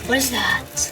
What is that?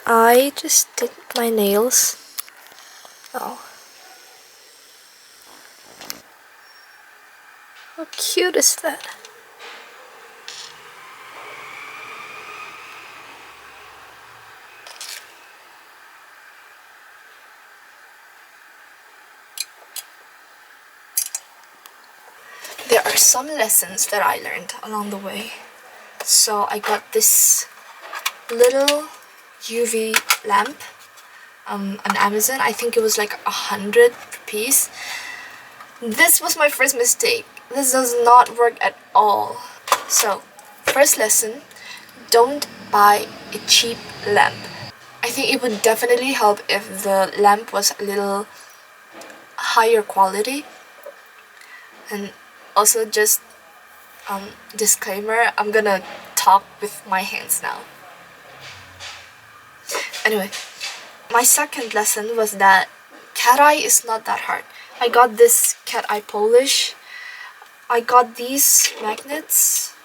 I just did my nails. Oh. How cute is that? There are some lessons that I learned along the way. So I got this little UV lamp on Amazon. I think it was like 100 rupees. This was my first mistake. This does not work at all. So, first lesson, don't buy a cheap lamp. I think it would definitely help if the lamp was a little higher quality. And also just disclaimer, I'm gonna talk with my hands now. Anyway, my second lesson was that cat eye is not that hard. I got this cat eye polish. I got these magnets.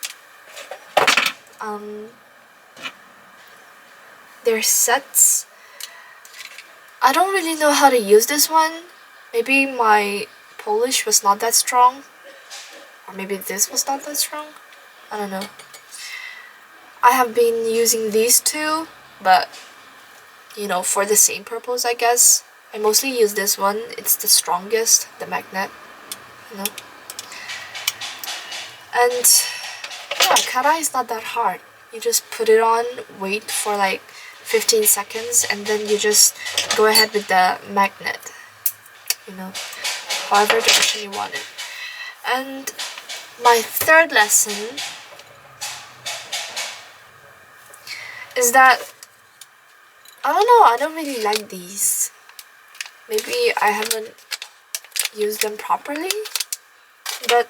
They're sets. I don't really know how to use this one. Maybe my polish was not that strong. Or maybe this was not that strong. I don't know. I have been using these two, but you know, for the same purpose, I guess. I mostly use this one. It's the strongest, the magnet, you know. And yeah, cat eye is not that hard. You just put it on, wait for like 15 seconds, and then you just go ahead with the magnet, you know, however direction you want it. And my third lesson is that I don't know, I don't really like these. Maybe I haven't used them properly, but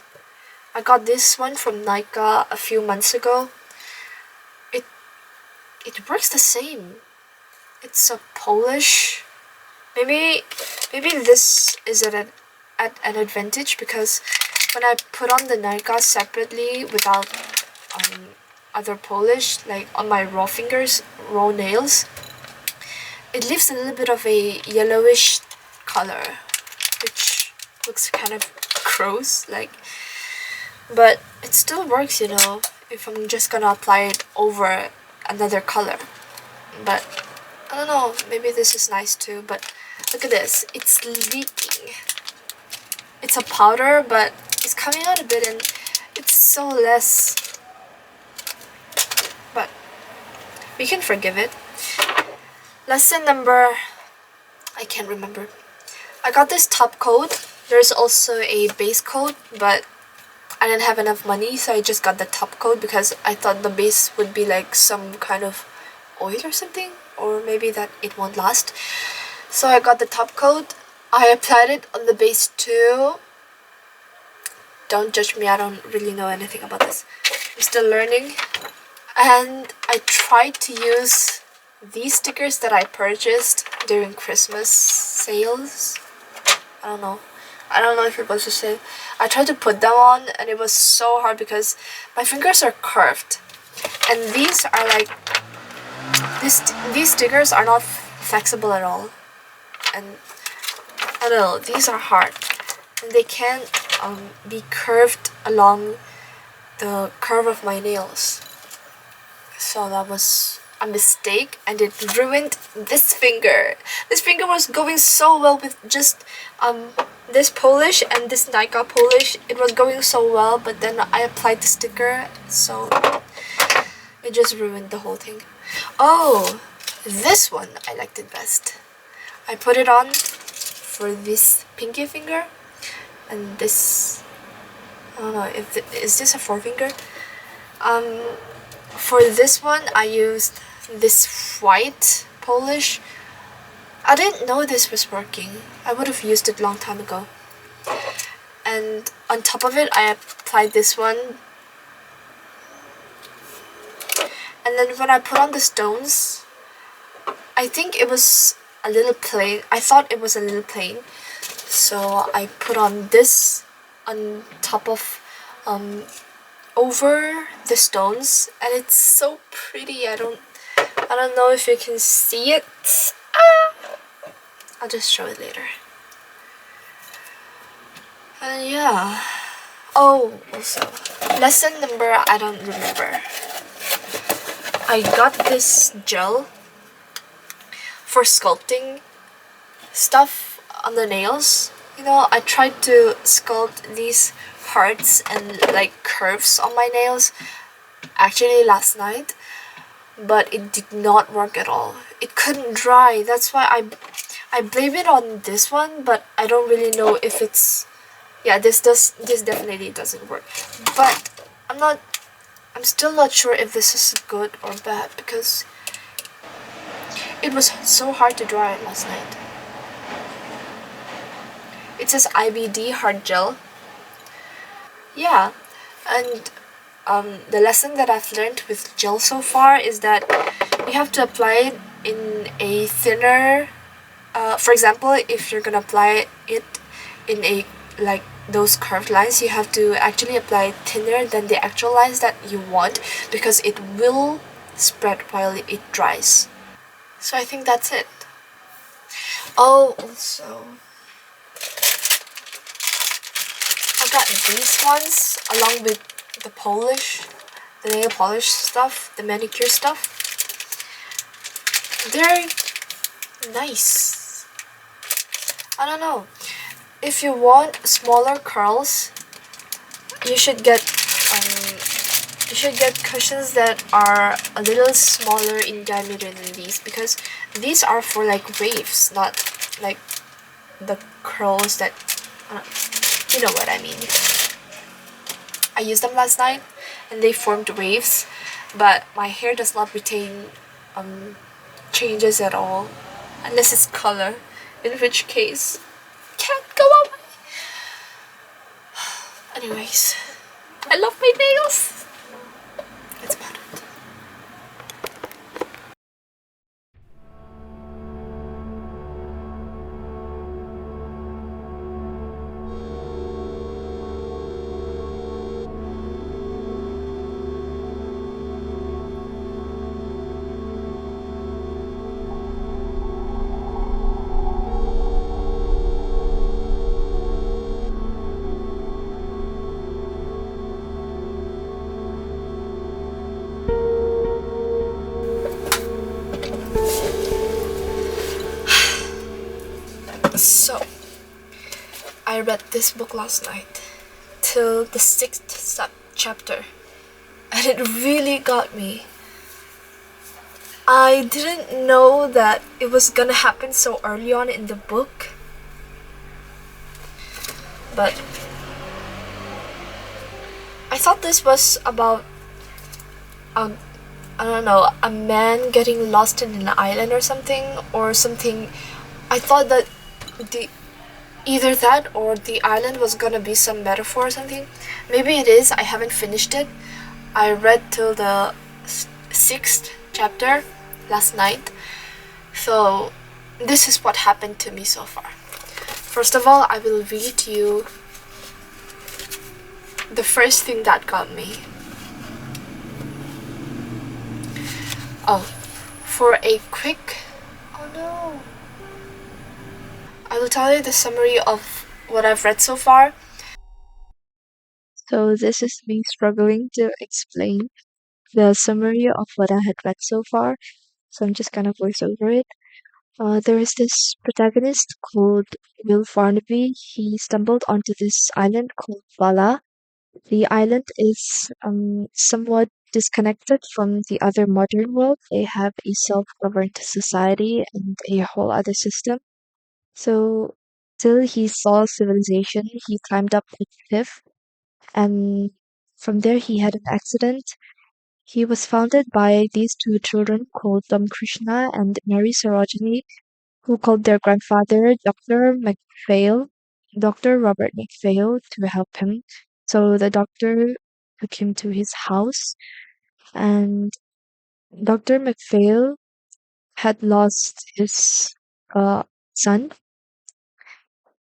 I got this one from Nika a few months ago. It works the same. It's a polish. Maybe this is at an advantage, because when I put on the Nika separately without other polish, like on my raw fingers, raw nails, it leaves a little bit of a yellowish color, which looks kind of gross, like, but it still works, you know, if I'm just gonna apply it over another color. But I don't know, maybe this is nice too. But look at this, it's leaking. It's a powder, but it's coming out a bit, and it's so less, but we can forgive it. Lesson number, I can't remember. I got this top coat. There's also a base coat, but I didn't have enough money, so I just got the top coat because I thought the base would be like some kind of oil or something, or maybe that it won't last. So I got the top coat. I applied it on the base too. Don't judge me, I don't really know anything about this. I'm still learning. And I tried to use these stickers that I purchased during Christmas sales. I don't know if it was a sale. I tried to put them on, and it was so hard because my fingers are curved, and these are like these stickers are not flexible at all, and I don't know, these are hard, and they can't be curved along the curve of my nails. So that was a mistake, and it ruined this finger. This finger was going so well with just this polish and this Nika polish. It was going so well, but then I applied the sticker, so it just ruined the whole thing. Oh, this one I liked it best. I put it on for this pinky finger, and this, I don't know if is this a forefinger? For this one I used this white polish. I didn't know this was working. I would have used it a long time ago. And on top of it I applied this one. And then when I put on the stones, I think it was a little plain. I thought it was a little plain. So I put on this on top of over the stones, and it's so pretty. I don't know if you can see it. I'll just show it later. And yeah. Oh, also, lesson number, I don't remember. I got this gel for sculpting stuff on the nails. You know, I tried to sculpt these hearts and like curves on my nails actually last night, but it did not work at all. It couldn't dry. That's why I blame it on this one, but I don't really know if it's, yeah, this definitely doesn't work. But I'm still not sure if this is good or bad, because it was so hard to dry last night. It says IBD hard gel. Yeah, and the lesson that I've learned with gel so far is that you have to apply it in a thinner, for example, if you're gonna apply it in a, like those curved lines, you have to actually apply it thinner than the actual lines that you want, because it will spread while it dries. So I think that's it. Oh, also, I got these ones along with the polish, the nail polish stuff, the manicure stuff. They're nice. I don't know. If you want smaller curls, you should get cushions that are a little smaller in diameter than these, because these are for like waves, not like the curls that you know what I mean. I used them last night and they formed waves, but my hair does not retain changes at all, unless it's color, in which case can't go away. Anyways, I love my nails. That's about it. So, I read this book last night till the 6th chapter, and it really got me. I didn't know that it was gonna happen so early on in the book, but I thought this was about I don't know, a man getting lost in an island or something. I thought that the either that or the island was gonna be some metaphor or something. Maybe it is. I haven't finished it. I read till the 6th chapter last night. So this is what happened to me so far. First of all, I will read you the first thing that got me. Oh, for a quick... Oh no. I will tell you the summary of what I've read so far. So this is me struggling to explain the summary of what I had read so far. So I'm just gonna voice over it. There is this protagonist called Will Farnaby. He stumbled onto this island called Vala. The island is somewhat disconnected from the other modern world. They have a self-governed society and a whole other system. So till he saw civilization, he climbed up a cliff, and from there he had an accident. He was founded by these two children called Krishna and Mary Sarojini, who called their grandfather Dr. Robert McPhail, to help him. So the doctor took him to his house, and Dr. McPhail had lost his uh, son.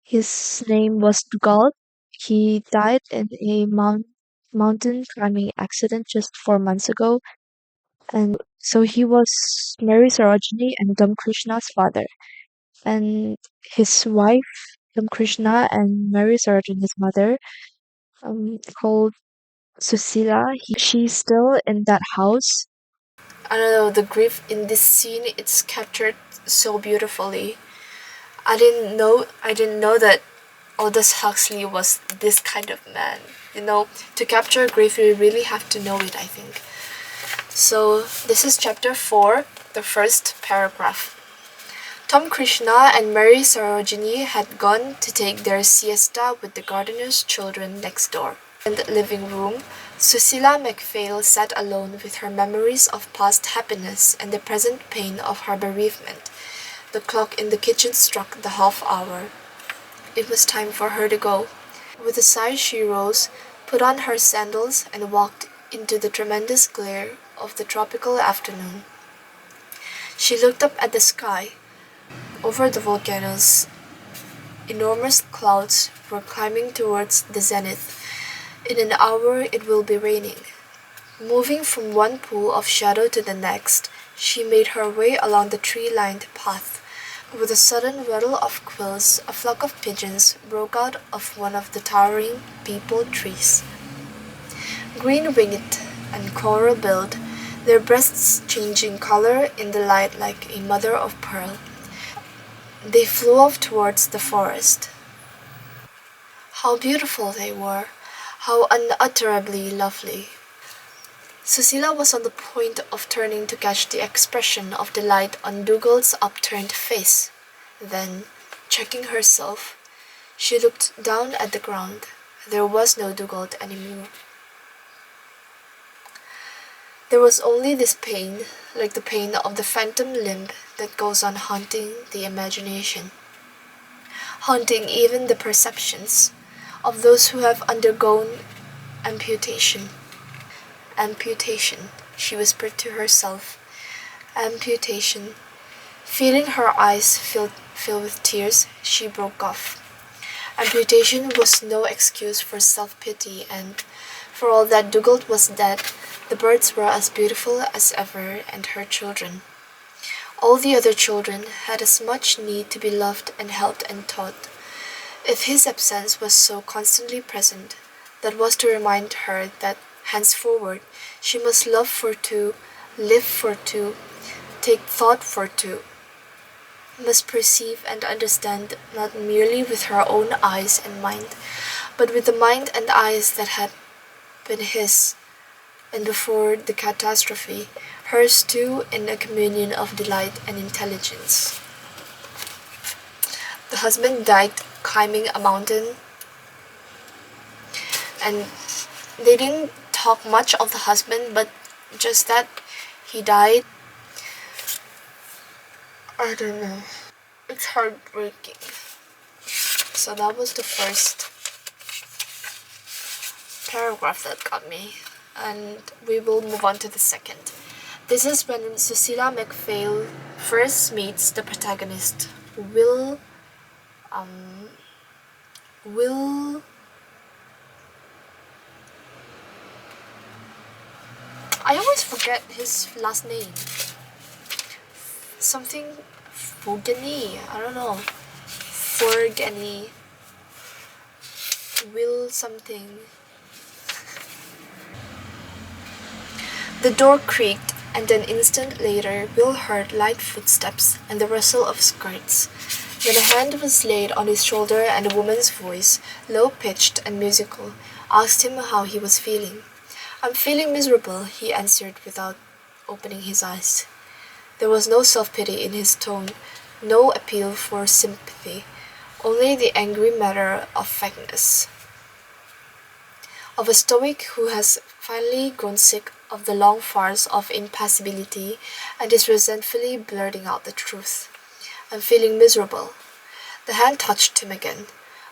His name was Dugal. He died in a mountain climbing accident just 4 months ago. And so he was Mary Sarojini and Dam Krishna's father. And his wife, Dam Krishna, and Mary Sarojini's mother, called Susila, she's still in that house. I don't know, the grief in this scene, it's captured so beautifully. I didn't know that Aldous Huxley was this kind of man. To capture grief, you really have to know it, I think. So, this is chapter 4, the first paragraph. Tom Krishna and Mary Sarojini had gone to take their siesta with the gardener's children next door. In the living room, Susila McPhail sat alone with her memories of past happiness and the present pain of her bereavement. The clock in the kitchen struck the half hour. It was time for her to go. With a sigh she rose, put on her sandals, and walked into the tremendous glare of the tropical afternoon. She looked up at the sky. Over the volcanoes, enormous clouds were climbing towards the zenith. In an hour it will be raining. Moving from one pool of shadow to the next, she made her way along the tree-lined path. With a sudden rattle of quills, a flock of pigeons broke out of one of the towering peepal trees. Green-winged and coral-billed, their breasts changing color in the light like a mother of pearl, they flew off towards the forest. How beautiful they were! How unutterably lovely! Susila was on the point of turning to catch the expression of delight on Dougal's upturned face. Then, checking herself, she looked down at the ground. There was no Dougal anymore. There was only this pain, like the pain of the phantom limb that goes on haunting the imagination, haunting even the perceptions of those who have undergone amputation. Amputation, she whispered to herself. Amputation. Feeling her eyes fill with tears, she broke off. Amputation was no excuse for self-pity, and for all that Dougal was dead, the birds were as beautiful as ever, and her children. All the other children had as much need to be loved and helped and taught. If his absence was so constantly present, that was to remind her that henceforward she must love for two, live for two, take thought for two, must perceive and understand not merely with her own eyes and mind, but with the mind and eyes that had been his, and before the catastrophe, hers too in a communion of delight and intelligence. The husband died climbing a mountain, and they didn't talk much of the husband, but just that he died. I don't know. It's heartbreaking. So that was the first paragraph that got me, and we will move on to the second. This is when Cecilia McPhail first meets the protagonist, Will. I always forget his last name. Something Fogany. I don't know. Forgany. Will something. The door creaked, and an instant later Will heard light footsteps and the rustle of skirts. Then a hand was laid on his shoulder and a woman's voice, low-pitched and musical, asked him how he was feeling. "I'm feeling miserable," he answered without opening his eyes. There was no self-pity in his tone, no appeal for sympathy, only the angry matter of factness, of a stoic who has finally grown sick of the long farce of impassibility and is resentfully blurting out the truth. "I'm feeling miserable." The hand touched him again.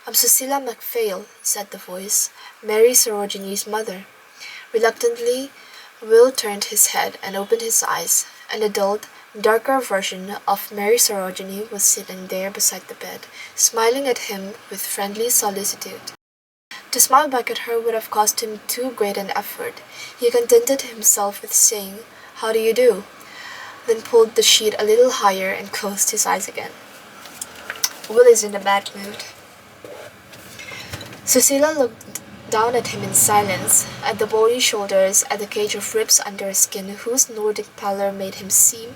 "I'm Cecilia McPhail," said the voice, "Mary Sorogini's mother." Reluctantly, Will turned his head and opened his eyes. An adult, darker version of Mary Sorogini was sitting there beside the bed, smiling at him with friendly solicitude. To smile back at her would have cost him too great an effort. He contented himself with saying, "How do you do?" then pulled the sheet a little higher and closed his eyes again. Will is in a bad mood. Cecilia looked down at him in silence, at the bony shoulders, at the cage of ribs under a skin whose Nordic pallor made him seem,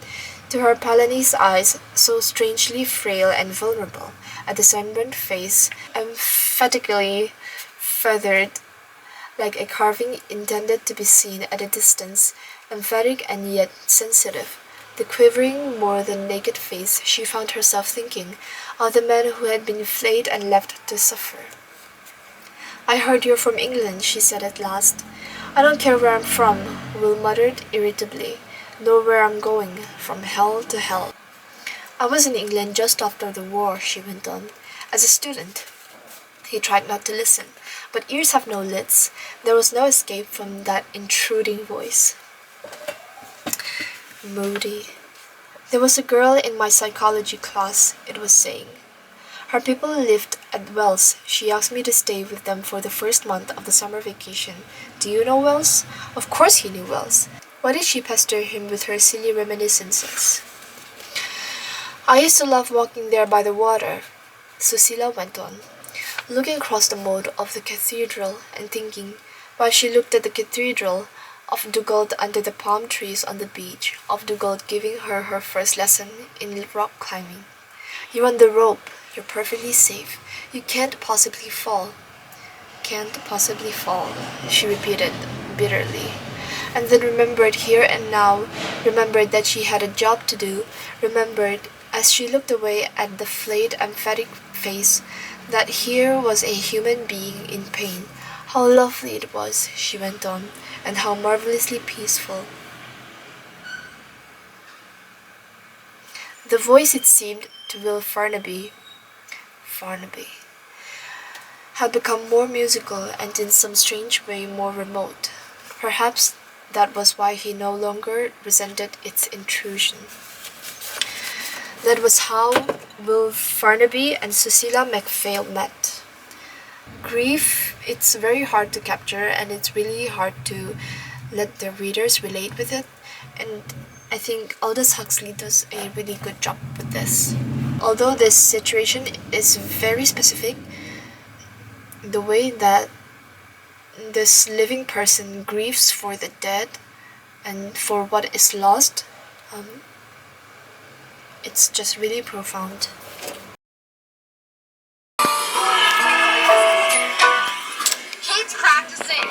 to her Palanese eyes, so strangely frail and vulnerable, at the sunburnt face, emphatically feathered, like a carving intended to be seen at a distance, emphatic and yet sensitive. The quivering, more than naked face, she found herself thinking of the man who had been flayed and left to suffer. "I heard you're from England," she said at last. "I don't care where I'm from," Will muttered irritably, "nor where I'm going, from hell to hell." "I was in England just after the war," she went on, "as a student." He tried not to listen, but ears have no lids. There was no escape from that intruding voice. Moody. "There was a girl in my psychology class," it was saying. "Her people lived at Wells. She asked me to stay with them for the first month of the summer vacation. Do you know Wells?" Of course he knew Wells. Why did she pester him with her silly reminiscences? "I used to love walking there by the water," Susila went on, looking across the moat of the cathedral and thinking, while she looked at the cathedral, of Dugald under the palm trees on the beach, of Dugald giving her her first lesson in rock climbing. "You're on the rope. You're perfectly safe. You can't possibly fall." "Can't possibly fall," she repeated bitterly, and then remembered here and now, remembered that she had a job to do, remembered, as she looked away at the flayed emphatic face, that here was a human being in pain. How lovely it was, she went on, and how marvelously peaceful. The voice, it seemed to Will Farnaby, had become more musical and in some strange way more remote. Perhaps that was why he no longer resented its intrusion. That was how Will Farnaby and Cecilia MacPhail met. Grief, it's very hard to capture and it's really hard to let the readers relate with it. And I think Aldous Huxley does a really good job with this. Although this situation is very specific, the way that this living person grieves for the dead and for what is lost, it's just really profound. Keeps practicing.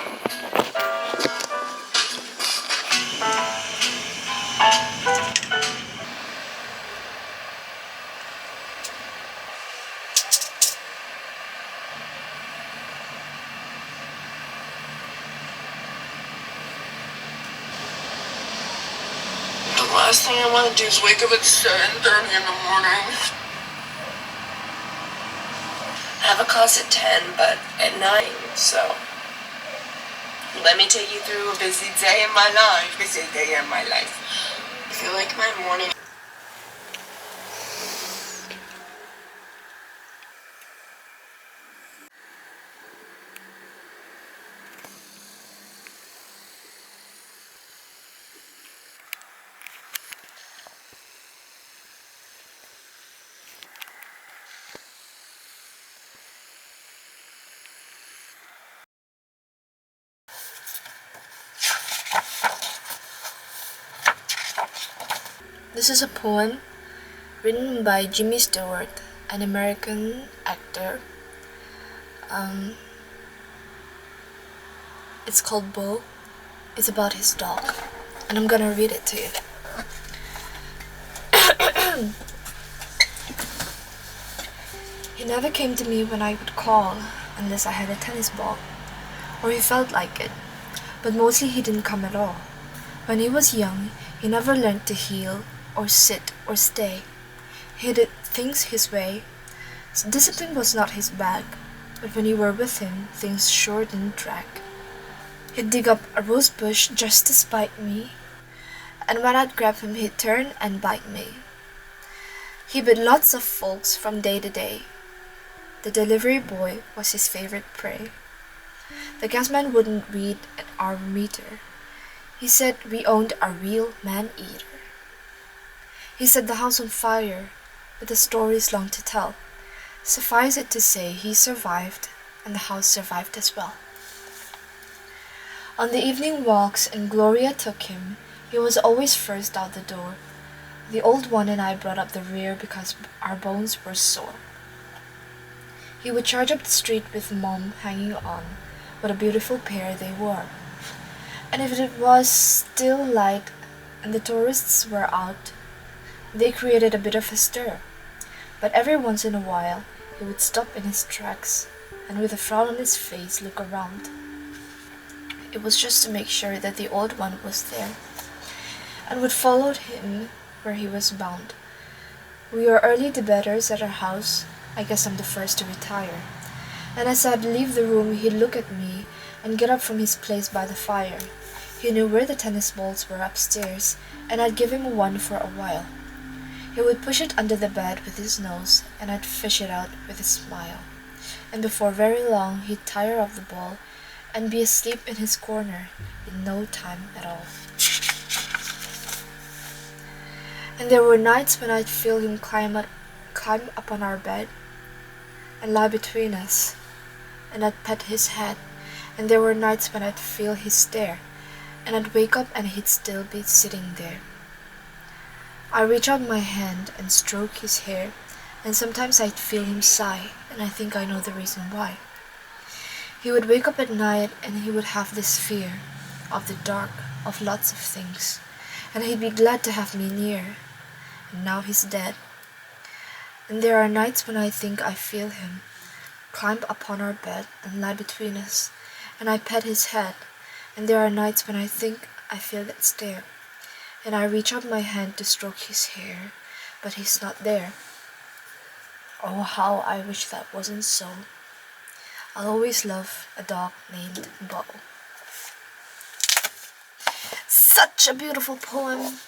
The last thing I want to do is wake up at 7:30 in the morning. I have a class at 10, but at 9, so let me take you through a busy day in my life. I feel like my morning... This is a poem written by Jimmy Stewart, an American actor. It's called Bo. It's about his dog, and I'm gonna read it to you. He never came to me when I would call, unless I had a tennis ball, or he felt like it, but mostly he didn't come at all. When he was young, he never learned to heel, or sit, or stay. He did things his way. So discipline was not his bag, but when you were with him, things sure didn't drag. He'd dig up a rose bush just to spite me, and when I'd grab him, he'd turn and bite me. He bit lots of folks from day to day. The delivery boy was his favorite prey. The gasman wouldn't read our meter. He said we owned a real man-eater. He set the house on fire, but the story's long to tell. Suffice it to say he survived, and the house survived as well. On the evening walks, and Gloria took him, he was always first out the door. The old one and I brought up the rear because our bones were sore. He would charge up the street with Mom hanging on. What a beautiful pair they were. And if it was still light and the tourists were out, they created a bit of a stir. But every once in a while, he would stop in his tracks and with a frown on his face look around. It was just to make sure that the old one was there, and would follow him where he was bound. We were early to bedders at our house. I guess I'm the first to retire. And as I'd leave the room, he'd look at me and get up from his place by the fire. He knew where the tennis balls were upstairs, and I'd give him one for a while. He would push it under the bed with his nose, and I'd fish it out with a smile. And before very long, he'd tire of the ball and be asleep in his corner in no time at all. And there were nights when I'd feel him climb up on our bed and lie between us, and I'd pet his head. And there were nights when I'd feel his stare, and I'd wake up and he'd still be sitting there. I reach out my hand and stroke his hair, and sometimes I'd feel him sigh, and I think I know the reason why. He would wake up at night and he would have this fear of the dark, of lots of things, and he'd be glad to have me near. And now he's dead. And there are nights when I think I feel him climb upon our bed and lie between us, and I pet his head. And there are nights when I think I feel that stare, and I reach out my hand to stroke his hair, but he's not there. Oh, how I wish that wasn't so. I'll always love a dog named Bo. Such a beautiful poem.